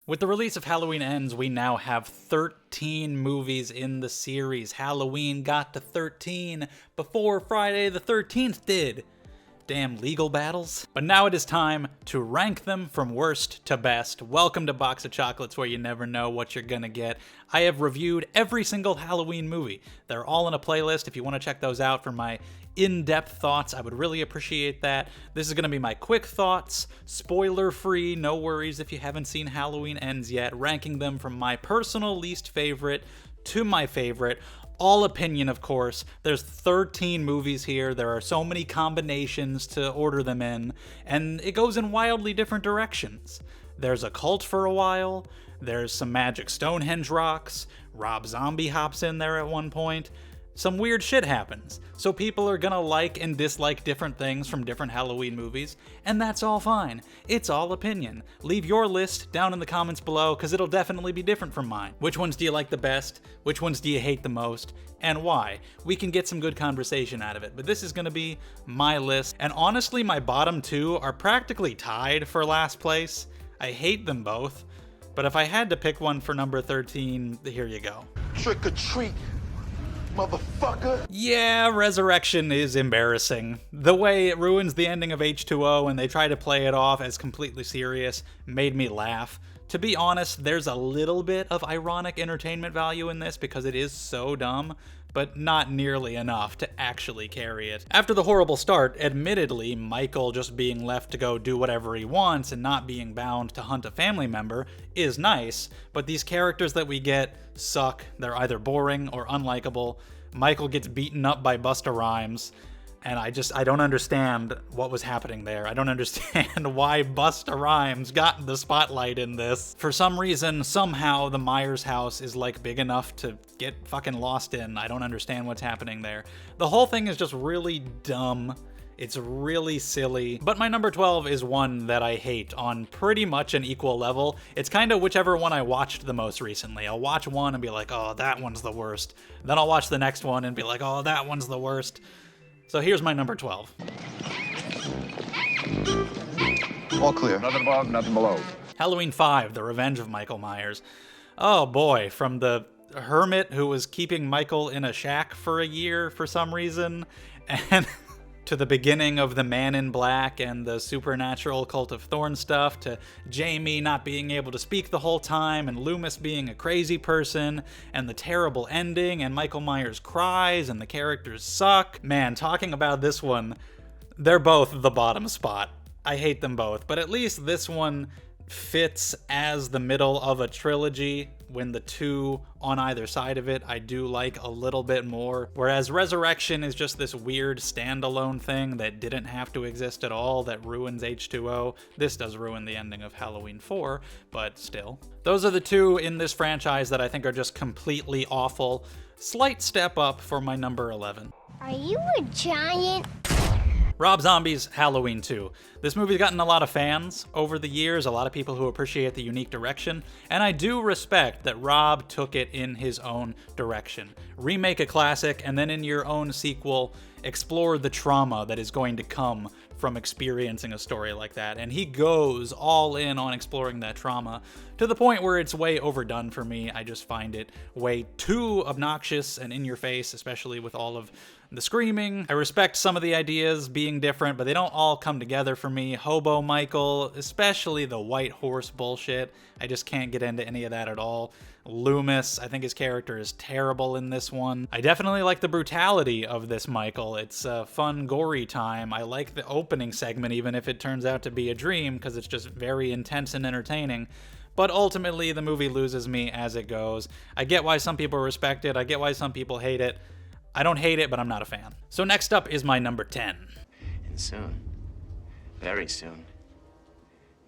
With the release of Halloween Ends, we now have 13 movies in the series. Halloween got to 13 before Friday the 13th did. Damn legal battles. But now it is time to rank them from worst to best. Welcome to Box of Chocolates, where you never know what you're gonna get. I have reviewed every single Halloween movie. They're all in a playlist. If you want to check those out for my in-depth thoughts, I would really appreciate that. This is gonna be my quick thoughts, spoiler-free, no worries if you haven't seen Halloween Ends yet, ranking them from my personal least favorite to my favorite. All opinion, of course. There's 13 movies here. There are so many combinations to order them in, and it goes in wildly different directions. There's a cult for a while. There's some magic Stonehenge rocks. Rob Zombie hops in there at one point. Some weird shit happens. So people are gonna like and dislike different things from different Halloween movies, and that's all fine. It's all opinion. Leave your list down in the comments below, because it'll definitely be different from mine. Which ones do you like the best? Which ones do you hate the most? And why? We can get some good conversation out of it, but this is gonna be my list. And honestly, my bottom two are practically tied for last place. I hate them both, but if I had to pick one for number 13, here you go. Trick or treat, motherfucker. Yeah, Resurrection is embarrassing. The way it ruins the ending of H2O and they try to play it off as completely serious made me laugh. To be honest, there's a little bit of ironic entertainment value in this because it is so dumb, but not nearly enough to actually carry it. After the horrible start, admittedly, Michael just being left to go do whatever he wants and not being bound to hunt a family member is nice, but these characters that we get suck. They're either boring or unlikable. Michael gets beaten up by Busta Rhymes, and I don't understand what was happening there. I don't understand why Busta Rhymes got the spotlight in this. For some reason, somehow, the Myers house is like big enough to get fucking lost in. I don't understand what's happening there. The whole thing is just really dumb. It's really silly. But my number 12 is one that I hate on pretty much an equal level. It's kind of whichever one I watched the most recently. I'll watch one and be like, oh, that one's the worst. Then I'll watch the next one and be like, oh, that one's the worst. So here's my number 12. All clear. Nothing above, nothing below. Halloween 5, The Revenge of Michael Myers. Oh boy, from the hermit who was keeping Michael in a shack for a year for some reason, and to the beginning of the Man in Black and the supernatural Cult of Thorn stuff, to Jamie not being able to speak the whole time, and Loomis being a crazy person, and the terrible ending, and Michael Myers cries, and the characters suck. Man, talking about this one, they're both the bottom spot. I hate them both, but at least this one fits as the middle of a trilogy, when the two on either side of it I do like a little bit more. Whereas Resurrection is just this weird standalone thing that didn't have to exist at all, that ruins H2O. This does ruin the ending of Halloween 4, but still. Those are the two in this franchise that I think are just completely awful. Slight step up for my number 11. Are you a giant? Rob Zombie's Halloween 2. This movie's gotten a lot of fans over the years, a lot of people who appreciate the unique direction, and I do respect that Rob took it in his own direction. Remake a classic, and then in your own sequel, explore the trauma that is going to come from experiencing a story like that. And he goes all in on exploring that trauma to the point where it's way overdone for me. I just find it way too obnoxious and in your face, especially with all of the screaming. I respect some of the ideas being different, but they don't all come together for me. Hobo Michael, especially the white horse bullshit. I just can't get into any of that at all. Loomis, I think his character is terrible in this one. I definitely like the brutality of this Michael. It's a fun, gory time. I like the opening segment, even if it turns out to be a dream, because it's just very intense and entertaining. But ultimately, the movie loses me as it goes. I get why some people respect it. I get why some people hate it. I don't hate it, but I'm not a fan. So next up is my number 10. And soon, very soon,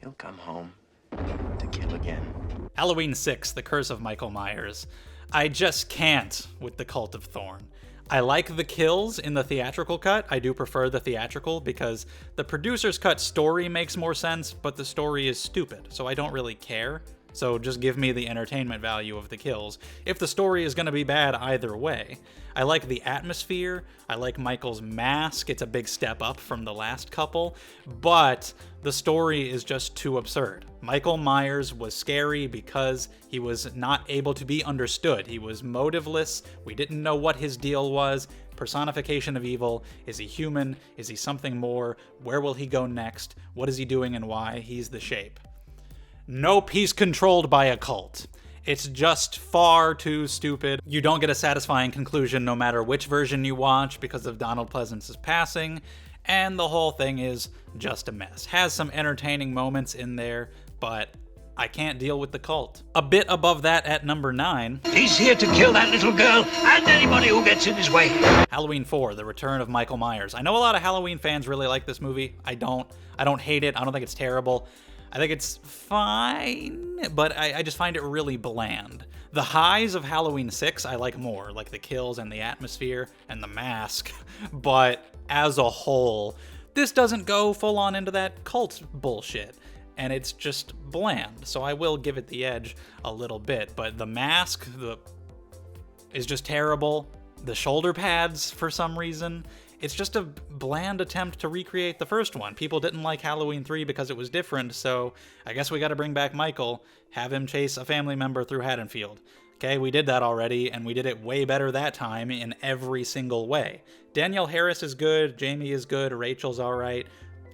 he'll come home to kill again. Halloween 6, The Curse of Michael Myers. I just can't with the Cult of Thorn. I like the kills in the theatrical cut. I do prefer the theatrical because the producer's cut story makes more sense, but the story is stupid, so I don't really care So just give me the entertainment value of the kills, if the story is going to be bad either way. I like the atmosphere, I like Michael's mask, it's a big step up from the last couple, but the story is just too absurd. Michael Myers was scary because he was not able to be understood. He was motiveless, we didn't know what his deal was. Personification of evil. Is he human? Is he something more? Where will he go next? What is he doing and why? He's the Shape. Nope, he's controlled by a cult. It's just far too stupid. You don't get a satisfying conclusion no matter which version you watch because of Donald Pleasance's passing, and the whole thing is just a mess. Has some entertaining moments in there, but I can't deal with the cult. A bit above that at number 9. He's here to kill that little girl and anybody who gets in his way. Halloween 4, The Return of Michael Myers. I know a lot of Halloween fans really like this movie. I don't hate it. I don't think it's terrible. I think it's fine, but I just find it really bland. The highs of Halloween 6 I like more, like the kills and the atmosphere and the mask, but as a whole, this doesn't go full on into that cult bullshit, and it's just bland, so I will give it the edge a little bit, but the mask is just terrible. The shoulder pads, for some reason, it's just a bland attempt to recreate the first one. People didn't like Halloween 3 because it was different, so I guess we gotta bring back Michael, have him chase a family member through Haddonfield. Okay, we did that already, and we did it way better that time in every single way. Danielle Harris is good, Jamie is good, Rachel's alright.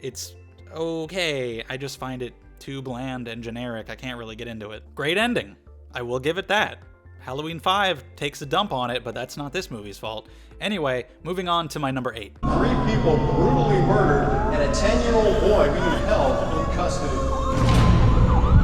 It's okay, I just find it too bland and generic. I can't really get into it. Great ending. I will give it that. Halloween 5 takes a dump on it, but that's not this movie's fault. Anyway, moving on to my number 8. 3 people brutally murdered and a 10-year-old boy being held in custody.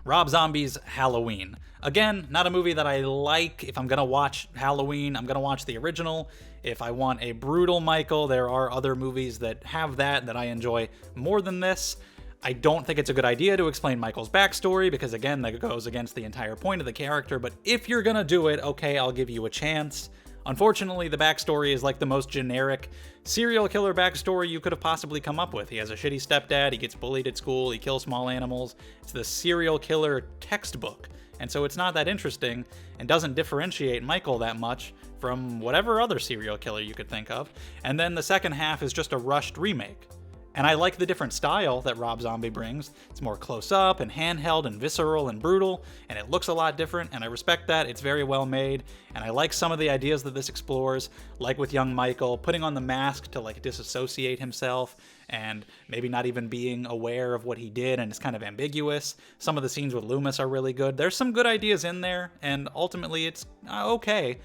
Rob Zombie's Halloween. Again, not a movie that I like. If I'm gonna watch Halloween, I'm gonna watch the original. If I want a brutal Michael, there are other movies that have that I enjoy more than this. I don't think it's a good idea to explain Michael's backstory because, again, that goes against the entire point of the character, but if you're gonna do it, okay, I'll give you a chance. Unfortunately, the backstory is like the most generic serial killer backstory you could have possibly come up with. He has a shitty stepdad, he gets bullied at school, he kills small animals. It's the serial killer textbook, and so it's not that interesting and doesn't differentiate Michael that much from whatever other serial killer you could think of. And then the second half is just a rushed remake. And I like the different style that Rob Zombie brings. It's more close-up and handheld and visceral and brutal, and it looks a lot different, and I respect that. It's very well made, and I like some of the ideas that this explores, like with young Michael, putting on the mask to like disassociate himself, and maybe not even being aware of what he did, and it's kind of ambiguous. Some of the scenes with Loomis are really good. There's some good ideas in there, and ultimately it's okay,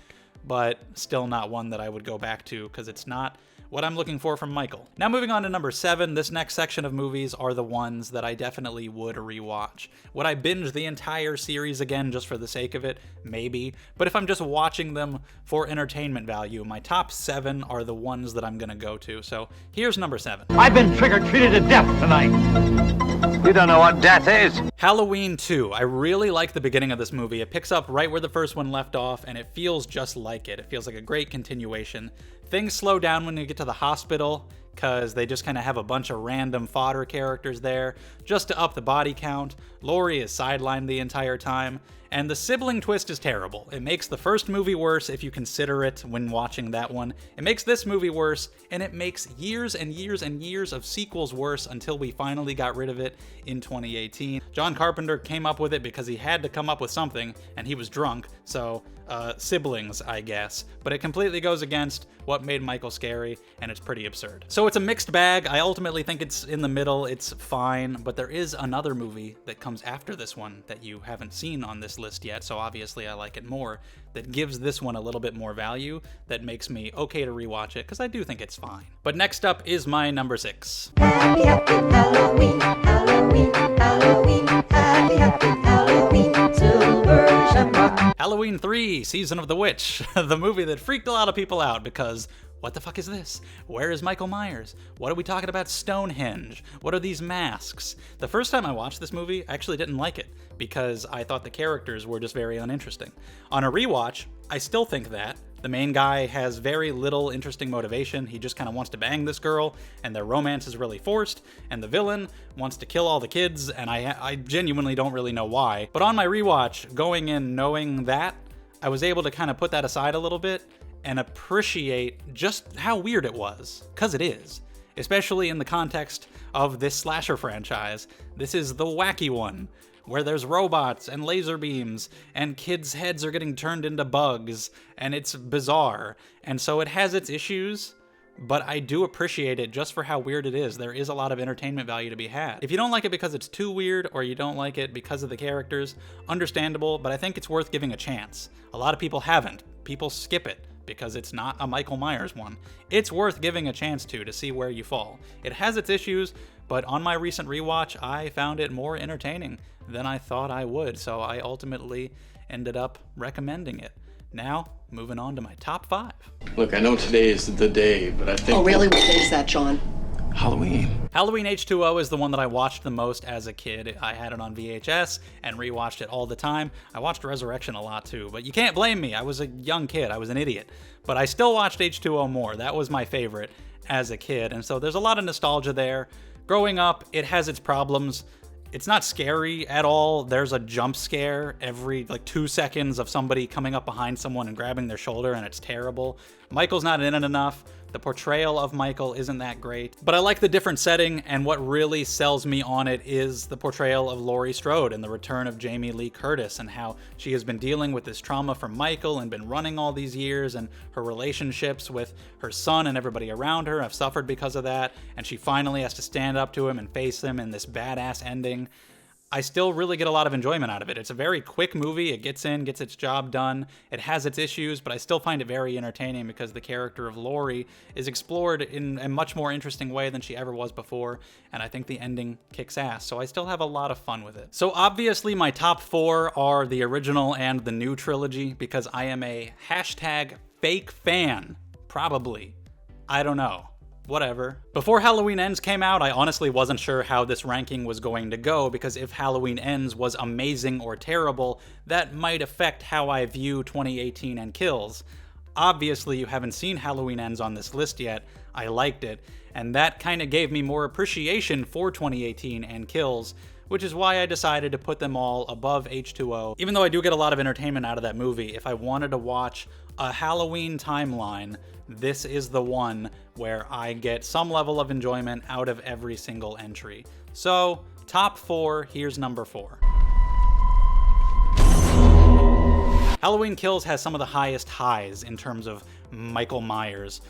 but still not one that I would go back to, because it's not what I'm looking for from Michael. Now moving on to number 7, this next section of movies are the ones that I definitely would rewatch. Would I binge the entire series again just for the sake of it? Maybe. But if I'm just watching them for entertainment value, my top 7 are the ones that I'm gonna go to. So here's number 7. I've been trick-or-treated to death tonight. You don't know what death is. Halloween 2. I really like the beginning of this movie. It picks up right where the first one left off, and it feels just like it. It feels like a great continuation. Things slow down when you get to the hospital, because they just kind of have a bunch of random fodder characters there, just to up the body count. Laurie is sidelined the entire time, and the sibling twist is terrible. It makes the first movie worse if you consider it when watching that one. It makes this movie worse, and it makes years and years and years of sequels worse until we finally got rid of it in 2018. John Carpenter came up with it because he had to come up with something, and he was drunk, so siblings, I guess. But it completely goes against what made Michael scary, and it's pretty absurd. So it's a mixed bag. I ultimately think it's in the middle. It's fine, but there is another movie that comes after this one that you haven't seen on this list yet, so obviously I like it more, that gives this one a little bit more value, that makes me okay to rewatch it, because I do think it's fine. But next up is my number 6. Happy, happy Halloween, Halloween, Halloween, happy, happy Halloween, Silver Shamrock. Halloween 3, Season of the Witch, the movie that freaked a lot of people out because what the fuck is this? Where is Michael Myers? What are we talking about Stonehenge? What are these masks? The first time I watched this movie, I actually didn't like it because I thought the characters were just very uninteresting. On a rewatch, I still think that, The main guy has very little interesting motivation. He just kind of wants to bang this girl, and their romance is really forced, and the villain wants to kill all the kids, and I genuinely don't really know why. But on my rewatch, going in knowing that, I was able to kind of put that aside a little bit and appreciate just how weird it was, because it is. Especially in the context of this slasher franchise. This is the wacky one, where there's robots and laser beams, and kids' heads are getting turned into bugs, and it's bizarre. And so it has its issues, but I do appreciate it just for how weird it is. There is a lot of entertainment value to be had. If you don't like it because it's too weird, or you don't like it because of the characters, understandable, but I think it's worth giving a chance. A lot of people haven't. People skip it because it's not a Michael Myers one. It's worth giving a chance to see where you fall. It has its issues, but on my recent rewatch, I found it more entertaining than I thought I would, so I ultimately ended up recommending it. Now, moving on to my top 5. Look, I know today is the day, but I think... Oh, really? What day is that, John? Halloween. Halloween H2O is the one that I watched the most as a kid. I had it on VHS and rewatched it all the time. I watched Resurrection a lot too, but you can't blame me. I was a young kid. I was an idiot. But I still watched H2O more. That was my favorite as a kid, and so there's a lot of nostalgia there. Growing up, it has its problems. It's not scary at all. There's a jump scare every 2 seconds of somebody coming up behind someone and grabbing their shoulder, and it's terrible. Michael's not in it enough. The portrayal of Michael isn't that great, but I like the different setting, and what really sells me on it is the portrayal of Laurie Strode and the return of Jamie Lee Curtis, and how she has been dealing with this trauma from Michael and been running all these years, and her relationships with her son and everybody around her have suffered because of that, and she finally has to stand up to him and face him in this badass ending. I still really get a lot of enjoyment out of it. It's a very quick movie. It gets in, gets its job done. It has its issues, but I still find it very entertaining because the character of Laurie is explored in a much more interesting way than she ever was before, and I think the ending kicks ass, so I still have a lot of fun with it. So obviously my top 4 are the original and the new trilogy because I am a #fake fan. Probably. I don't know. Whatever. Before Halloween Ends came out, I honestly wasn't sure how this ranking was going to go, because if Halloween Ends was amazing or terrible, that might affect how I view 2018 and Kills. Obviously, you haven't seen Halloween Ends on this list yet. I liked it, and that kind of gave me more appreciation for 2018 and Kills, which is why I decided to put them all above H2O. Even though I do get a lot of entertainment out of that movie, if I wanted to watch a Halloween timeline, this is the one where I get some level of enjoyment out of every single entry. So, top 4, here's number 4. Halloween Kills has some of the highest highs in terms of Michael Myers.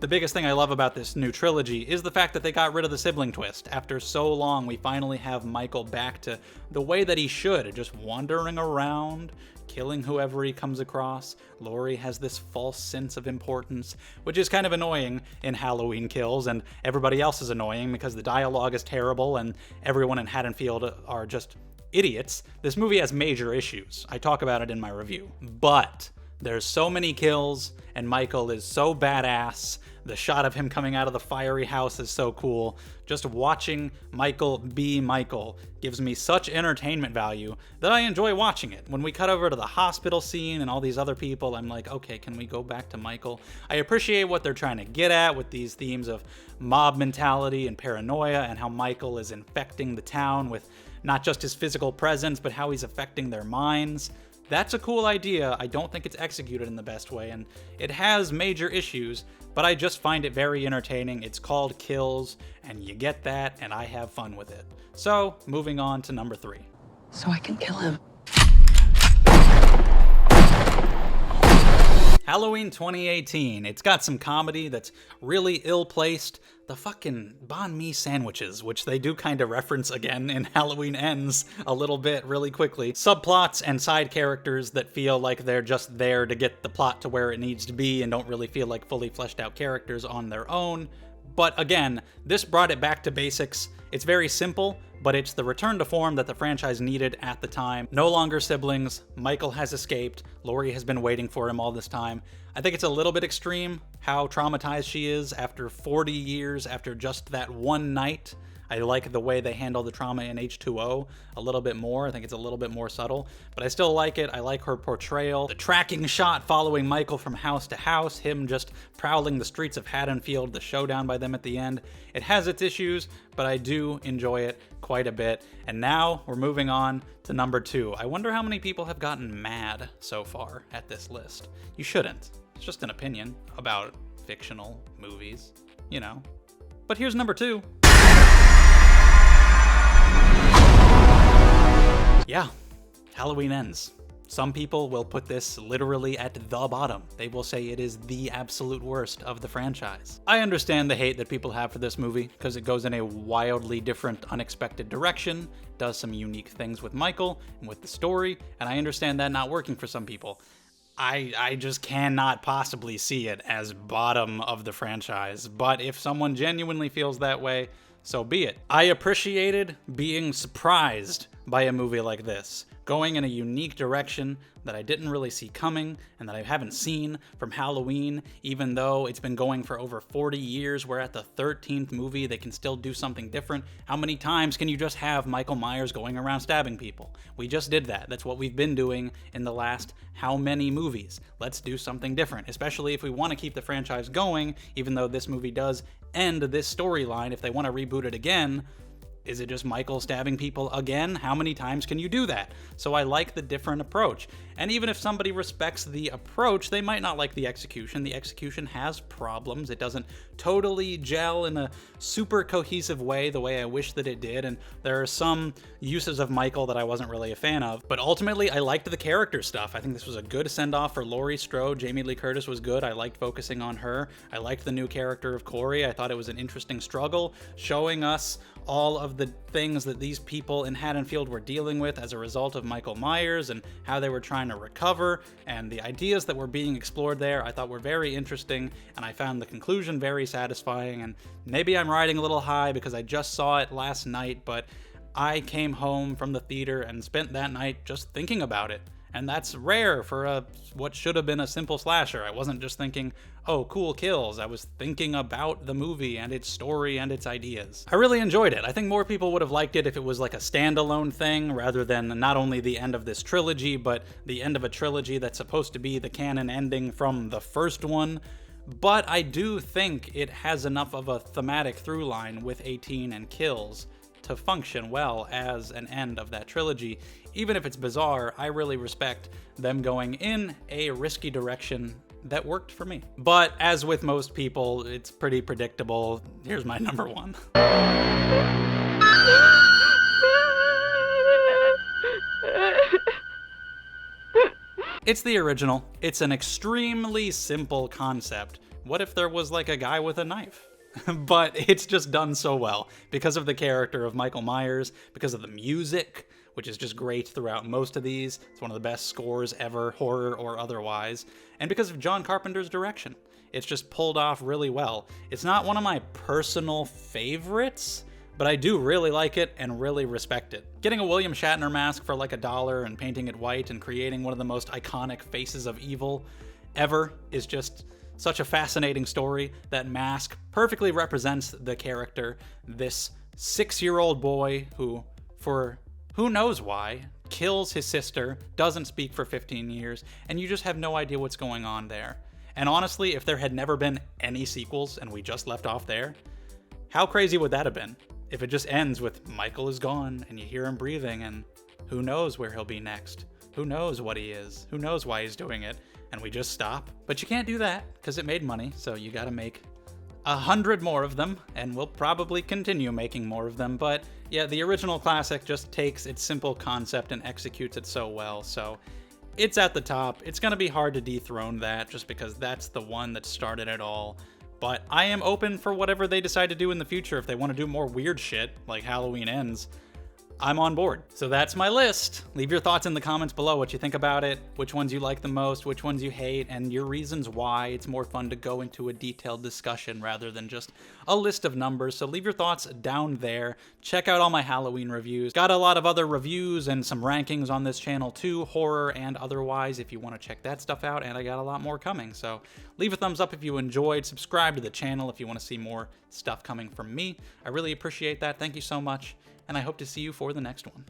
The biggest thing I love about this new trilogy is the fact that they got rid of the sibling twist. After so long, we finally have Michael back to the way that he should, just wandering around, killing whoever he comes across. Laurie has this false sense of importance, which is kind of annoying in Halloween Kills, and everybody else is annoying because the dialogue is terrible and everyone in Haddonfield are just idiots. This movie has major issues. I talk about it in my review. But there's so many kills, and Michael is so badass. The shot of him coming out of the fiery house is so cool. Just watching Michael be Michael gives me such entertainment value that I enjoy watching it. When we cut over to the hospital scene and all these other people, I'm like, okay, can we go back to Michael? I appreciate what they're trying to get at with these themes of mob mentality and paranoia, and how Michael is infecting the town with not just his physical presence, but how he's affecting their minds. That's a cool idea. I don't think it's executed in the best way, and it has major issues, but I just find it very entertaining. It's called Kills, and you get that, and I have fun with it. So, moving on to number 3. So I can kill him. Halloween 2018. It's got some comedy that's really ill-placed. The fucking banh mi sandwiches, which they do kind of reference again in Halloween Ends a little bit really quickly. Subplots and side characters that feel like they're just there to get the plot to where it needs to be and don't really feel like fully fleshed out characters on their own. But again, this brought it back to basics. It's very simple, but it's the return to form that the franchise needed at the time. No longer siblings, Michael has escaped, Laurie has been waiting for him all this time. I think it's a little bit extreme how traumatized she is after 40 years, after just that one night I like the way they handle the trauma in H2O a little bit more. I think it's a little bit more subtle, but I still like it. I like her portrayal. The tracking shot following Michael from house to house, him just prowling the streets of Haddonfield, the showdown by them at the end. It has its issues, but I do enjoy it quite a bit. And now we're moving on to number 2. I wonder how many people have gotten mad so far at this list. You shouldn't. It's just an opinion about fictional movies, you know. But here's number 2. Yeah, Halloween Ends. Some people will put this literally at the bottom. They will say it is the absolute worst of the franchise. I understand the hate that people have for this movie, because it goes in a wildly different, unexpected direction, does some unique things with Michael and with the story, and I understand that not working for some people. I just cannot possibly see it as bottom of the franchise, but if someone genuinely feels that way, so be it. I appreciated being surprised by a movie like this, going in a unique direction that I didn't really see coming and that I haven't seen from Halloween, even though it's been going for over 40 years. We're at the 13th movie. They can still do something different. How many times can you just have Michael Myers going around stabbing people? We just did that. That's what we've been doing in the last how many movies? Let's do something different, especially if we want to keep the franchise going, even though this movie does end this storyline. If they want to reboot it again, is it just Michael stabbing people again? How many times can you do that? So I like the different approach. And even if somebody respects the approach, they might not like the execution. The execution has problems. It doesn't totally gel in a super cohesive way the way I wish that it did. And there are some uses of Michael that I wasn't really a fan of. But ultimately, I liked the character stuff. I think this was a good send-off for Laurie Strode. Jamie Lee Curtis was good. I liked focusing on her. I liked the new character of Corey. I thought it was an interesting struggle, showing us all of the things that these people in Haddonfield were dealing with as a result of Michael Myers and how they were trying to recover, and the ideas that were being explored there I thought were very interesting, and I found the conclusion very satisfying. And maybe I'm riding a little high because I just saw it last night, but I came home from the theater and spent that night just thinking about it. And that's rare for what should have been a simple slasher. I wasn't just thinking, oh, cool kills. I was thinking about the movie and its story and its ideas. I really enjoyed it. I think more people would have liked it if it was like a standalone thing rather than not only the end of this trilogy, but the end of a trilogy that's supposed to be the canon ending from the first one. But I do think it has enough of a thematic through line with 18 and kills to function well as an end of that trilogy. Even if it's bizarre, I really respect them going in a risky direction that worked for me. But as with most people, it's pretty predictable. Here's my number 1. It's the original. It's an extremely simple concept. What if there was like a guy with a knife? But it's just done so well because of the character of Michael Myers, because of the music, which is just great throughout most of these. It's one of the best scores ever, horror or otherwise, and because of John Carpenter's direction. It's just pulled off really well. It's not one of my personal favorites, but I do really like it and really respect it. Getting a William Shatner mask for like $1 and painting it white and creating one of the most iconic faces of evil ever is just such a fascinating story. That mask perfectly represents the character, this 6-year-old boy who, for who knows why, kills his sister, doesn't speak for 15 years, and you just have no idea what's going on there. And honestly, if there had never been any sequels and we just left off there, how crazy would that have been? If it just ends with Michael is gone and you hear him breathing and who knows where he'll be next? Who knows what he is? Who knows why he's doing it? And we just stop. But you can't do that because it made money, so you gotta make 100 more of them, and we'll probably continue making more of them. But yeah, the original classic just takes its simple concept and executes it so well, so it's at the top. It's gonna be hard to dethrone that just because that's the one that started it all. But I am open for whatever they decide to do in the future. If they want to do more weird shit, like Halloween Ends, I'm on board. So that's my list. Leave your thoughts in the comments below, what you think about it, which ones you like the most, which ones you hate, and your reasons why. It's more fun to go into a detailed discussion rather than just a list of numbers. So leave your thoughts down there. Check out all my Halloween reviews. Got a lot of other reviews and some rankings on this channel too, horror and otherwise, if you want to check that stuff out, and I got a lot more coming. So leave a thumbs up if you enjoyed, subscribe to the channel if you want to see more stuff coming from me. I really appreciate that. Thank you so much, and I hope to see you for the next one.